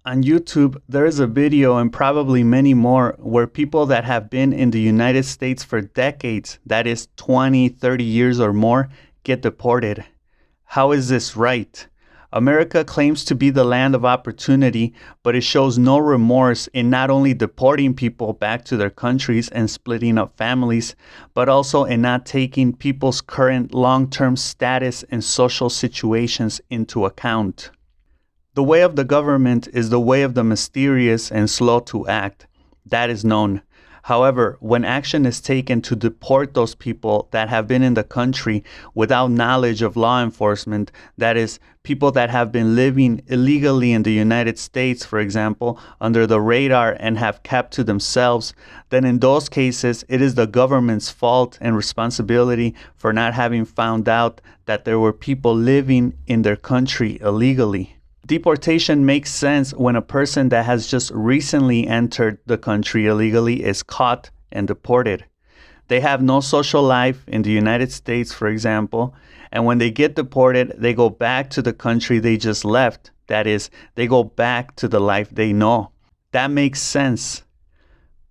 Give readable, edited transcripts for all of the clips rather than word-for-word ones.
On YouTube, there is a video and probably many more where people that have been in the United States for decades, that is 20, 30 years or more, get deported. How is this right? America claims to be the land of opportunity, but it shows no remorse in not only deporting people back to their countries and splitting up families, but also in not taking people's current long-term status and social situations into account. The way of the government is the way of the mysterious and slow to act. That is known. However, when action is taken to deport those people that have been in the country without knowledge of law enforcement, that is, people that have been living illegally in the United States, for example, under the radar and have kept to themselves, then in those cases, it is the government's fault and responsibility for not having found out that there were people living in their country illegally. Deportation makes sense when a person that has just recently entered the country illegally is caught and deported. They have no social life in the United States, for example, and when they get deported, they go back to the country they just left. That is, they go back to the life they know. That makes sense.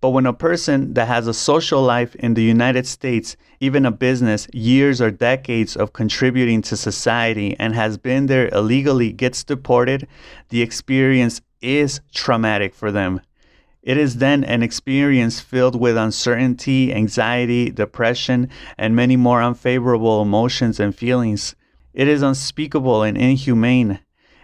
But when a person that has a social life in the United States, even a business, years or decades of contributing to society and has been there illegally gets deported, the experience is traumatic for them. It is then an experience filled with uncertainty, anxiety, depression, and many more unfavorable emotions and feelings. It is unspeakable and inhumane.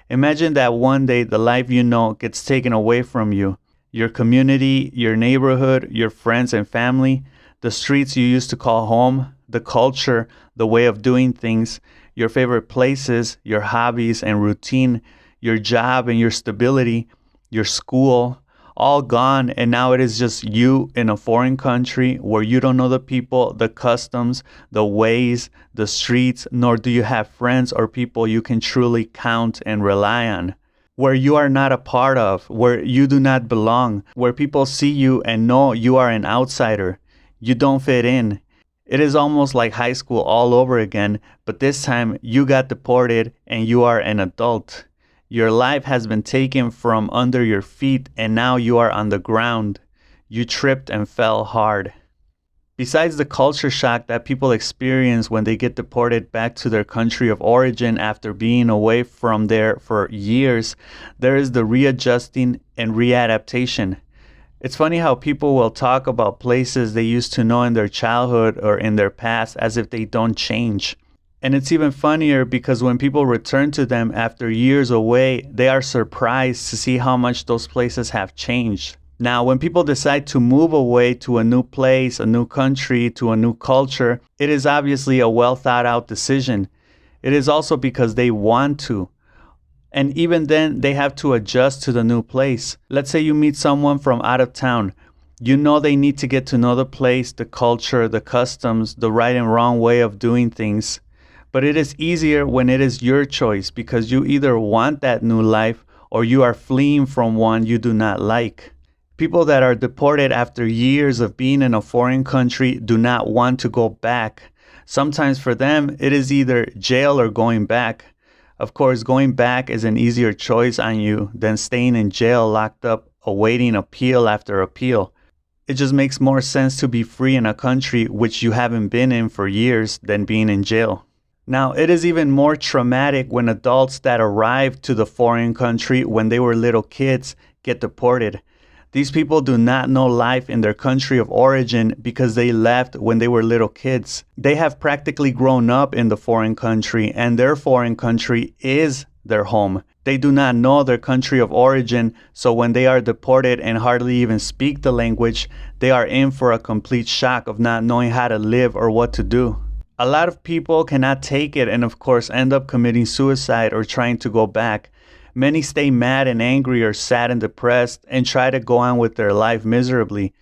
Imagine that one day the life you know gets taken away from you. Your community, your neighborhood, your friends and family, the streets you used to call home, the culture, the way of doing things, your favorite places, your hobbies and routine, your job and your stability, your school, all gone, and now it is just you in a foreign country where you don't know the people, the customs, the ways, the streets, nor do you have friends or people you can truly count and rely on. Where you are not a part of, where you do not belong, where people see you and know you are an outsider. You don't fit in. It is almost like high school all over again, but this time you got deported and you are an adult. Your life has been taken from under your feet and now you are on the ground. You tripped and fell hard. Besides the culture shock that people experience when they get deported back to their country of origin after being away from there for years, there is the readjusting and readaptation. It's funny how people will talk about places they used to know in their childhood or in their past as if they don't change. And it's even funnier because when people return to them after years away, they are surprised to see how much those places have changed. Now, when people decide to move away to a new place, a new country, to a new culture, it is obviously a well thought out decision. It is also because they want to. And even then, they have to adjust to the new place. Let's say you meet someone from out of town. You know they need to get to know the place, the culture, the customs, the right and wrong way of doing things. But it is easier when it is your choice because you either want that new life or you are fleeing from one you do not like. People that are deported after years of being in a foreign country do not want to go back. Sometimes for them, it is either jail or going back. Of course, going back is an easier choice on you than staying in jail locked up, awaiting appeal after appeal. It just makes more sense to be free in a country which you haven't been in for years than being in jail. Now, it is even more traumatic when adults that arrive to the foreign country when they were little kids get deported. These people do not know life in their country of origin because they left when they were little kids. They have practically grown up in the foreign country and their foreign country is their home. They do not know their country of origin, so when they are deported and hardly even speak the language, they are in for a complete shock of not knowing how to live or what to do. A lot of people cannot take it and of course end up committing suicide or trying to go back. Many stay mad and angry or sad and depressed and try to go on with their life miserably.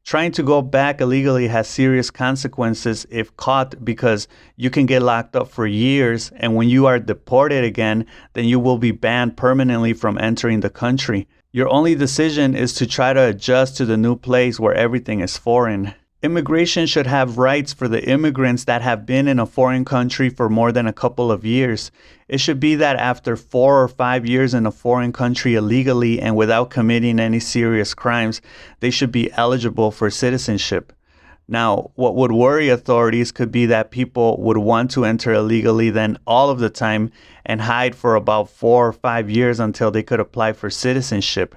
Trying to go back illegally has serious consequences if caught because you can get locked up for years, and when you are deported again, then you will be banned permanently from entering the country. Your only decision is to try to adjust to the new place where everything is foreign. Immigration should have rights for the immigrants that have been in a foreign country for more than a couple of years. It should be that after 4 or 5 years in a foreign country illegally and without committing any serious crimes, they should be eligible for citizenship. Now, what would worry authorities could be that people would want to enter illegally then all of the time and hide for about 4 or 5 years until they could apply for citizenship.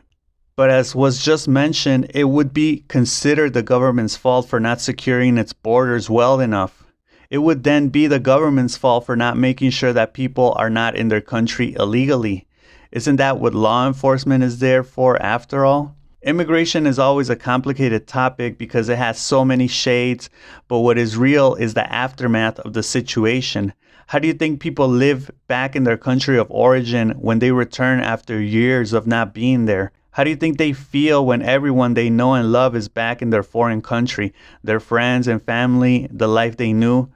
But as was just mentioned, it would be considered the government's fault for not securing its borders well enough. It would then be the government's fault for not making sure that people are not in their country illegally. Isn't that what law enforcement is there for after all? Immigration is always a complicated topic because it has so many shades, but what is real is the aftermath of the situation. How do you think people live back in their country of origin when they return after years of not being there? How do you think they feel when everyone they know and love is back in their foreign country, their friends and family, the life they knew?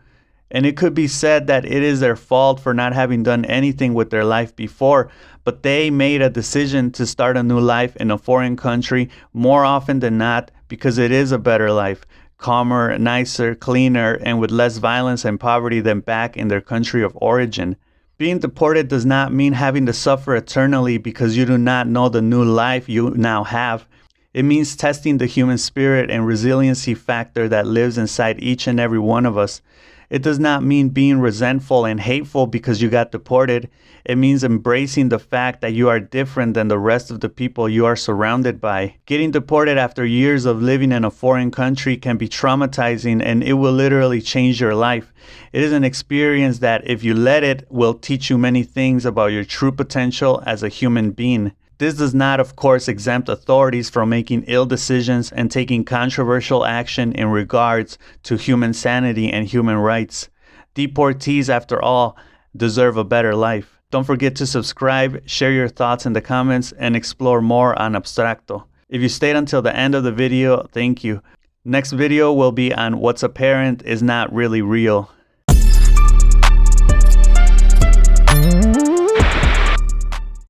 And it could be said that it is their fault for not having done anything with their life before, but they made a decision to start a new life in a foreign country more often than not because it is a better life, calmer, nicer, cleaner, and with less violence and poverty than back in their country of origin. Being deported does not mean having to suffer eternally because you do not know the new life you now have. It means testing the human spirit and resiliency factor that lives inside each and every one of us. It does not mean being resentful and hateful because you got deported. It means embracing the fact that you are different than the rest of the people you are surrounded by. Getting deported after years of living in a foreign country can be traumatizing, and it will literally change your life. It is an experience that, if you let it, will teach you many things about your true potential as a human being. This does not, of course, exempt authorities from making ill decisions and taking controversial action in regards to human sanity and human rights. Deportees, after all, deserve a better life. Don't forget to subscribe, share your thoughts in the comments, and explore more on ABSTRACTO. If you stayed until the end of the video, thank you. Next video will be on what's apparent is not really real.